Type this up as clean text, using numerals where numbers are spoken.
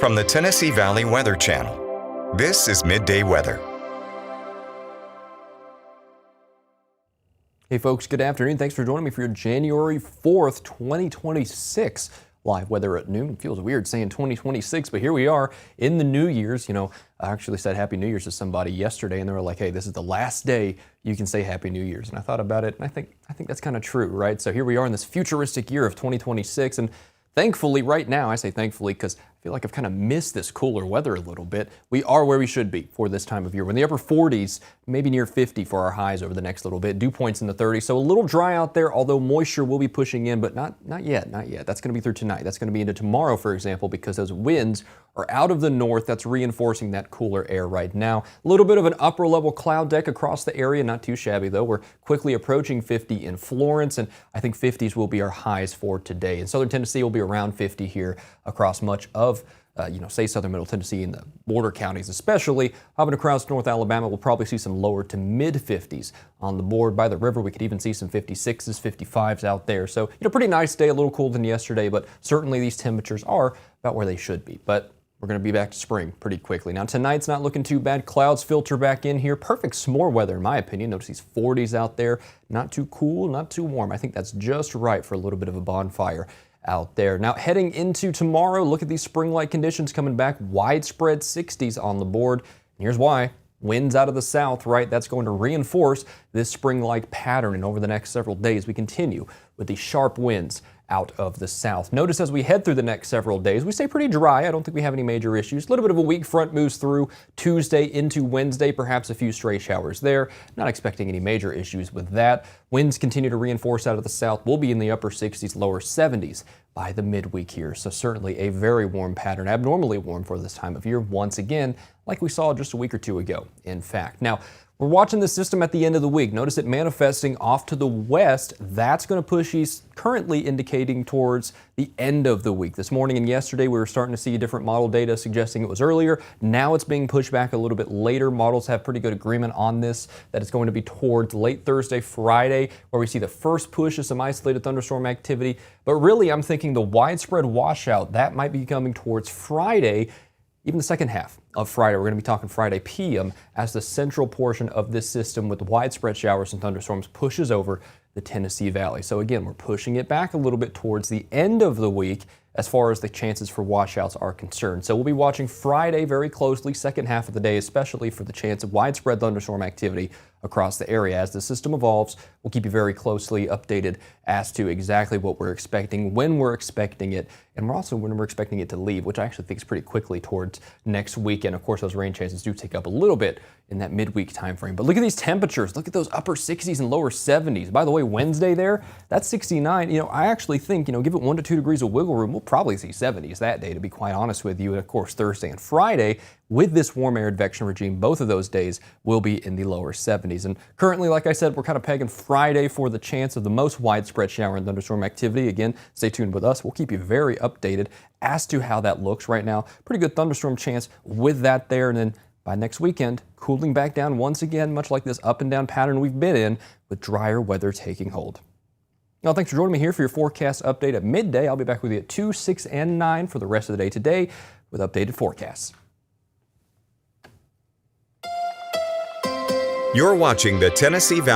From the Tennessee Valley Weather Channel, this is Midday Weather. Hey folks, good afternoon. Thanks for joining me for your January 4th, 2026 live weather at noon. It feels weird saying 2026, but here we are in the New Year's. You know, I actually said Happy New Year's to somebody yesterday and they were like, hey, this is the last day you can say Happy New Year's. And I thought about it and I think that's kind of true, right? So here we are in this futuristic year of 2026, and thankfully right now, I say thankfully because I feel like I've kind of missed this cooler weather a little bit. We are where we should be for this time of year. We're in the upper 40s, maybe near 50 for our highs over the next little bit. Dew points in the 30s, so a little dry out there, although moisture will be pushing in, but not yet. That's going to be through tonight. That's going to be into tomorrow, for example, because those winds are out of the north. That's reinforcing that cooler air right now. A little bit of an upper level cloud deck across the area, not too shabby though. We're quickly approaching 50 in Florence, and I think 50s will be our highs for today. In southern Tennessee, will be around 50 here across much of say southern middle Tennessee and the border counties especially. Hopping across North Alabama, we'll probably see some lower to mid 50s on the board. By the river, we could even see some 56s, 55s out there. So, pretty nice day, a little cooler than yesterday, but certainly these temperatures are about where they should be. But we're going to be back to spring pretty quickly. Now tonight's not looking too bad. Clouds filter back in here. Perfect s'more weather in my opinion. Notice these 40s out there. Not too cool, not too warm. I think that's just right for a little bit of a bonfire out there. Now heading into tomorrow, look at these spring-like conditions coming back. Widespread 60s on the board. And here's why. Winds out of the south, right? That's going to reinforce this spring-like pattern. And over the next several days, we continue with these sharp winds out of the south. Notice as we head through the next several days, we stay pretty dry. I don't think we have any major issues. A little bit of a weak front moves through Tuesday into Wednesday, perhaps a few stray showers there. Not expecting any major issues with that. Winds continue to reinforce out of the south. We'll be in the upper 60s, lower 70s by the midweek here. So certainly a very warm pattern, abnormally warm for this time of year once again, like we saw just a week or two ago, in fact. Now, we're watching the system at the end of the week. Notice it manifesting off to the west. That's going to push east, currently indicating towards the end of the week. This morning and yesterday, we were starting to see different model data suggesting it was earlier. Now it's being pushed back a little bit later. Models have pretty good agreement on this, that it's going to be towards late Thursday, Friday, where we see the first push of some isolated thunderstorm activity. But really, I'm thinking the widespread washout, that might be coming towards Friday. Even the second half of Friday, we're going to be talking Friday PM as the central portion of this system with widespread showers and thunderstorms pushes over the Tennessee Valley. So again, we're pushing it back a little bit towards the end of the week as far as the chances for washouts are concerned. So we'll be watching Friday very closely, second half of the day, especially for the chance of widespread thunderstorm activity across the area. As the system evolves, we'll keep you very closely updated as to exactly what we're expecting, when we're expecting it, and also when we're expecting it to leave, which I actually think is pretty quickly towards next weekend. Of course, those rain chances do take up a little bit in that midweek time frame. But look at these temperatures. Look at those upper 60s and lower 70s. By the way, Wednesday there, that's 69. I actually think, give it 1 to 2 degrees of wiggle room, we'll probably see 70s that day, to be quite honest with you. And of course, Thursday and Friday, with this warm air advection regime, both of those days will be in the lower 70s. And currently, like I said, we're kind of pegging Friday for the chance of the most widespread shower and thunderstorm activity. Again, stay tuned with us. We'll keep you very updated as to how that looks right now. Pretty good thunderstorm chance with that there. And then by next weekend, cooling back down once again, much like this up and down pattern we've been in, with drier weather taking hold. Now, thanks for joining me here for your forecast update at midday. I'll be back with you at 2, 6, and 9 for the rest of the day today with updated forecasts. You're watching the Tennessee Valley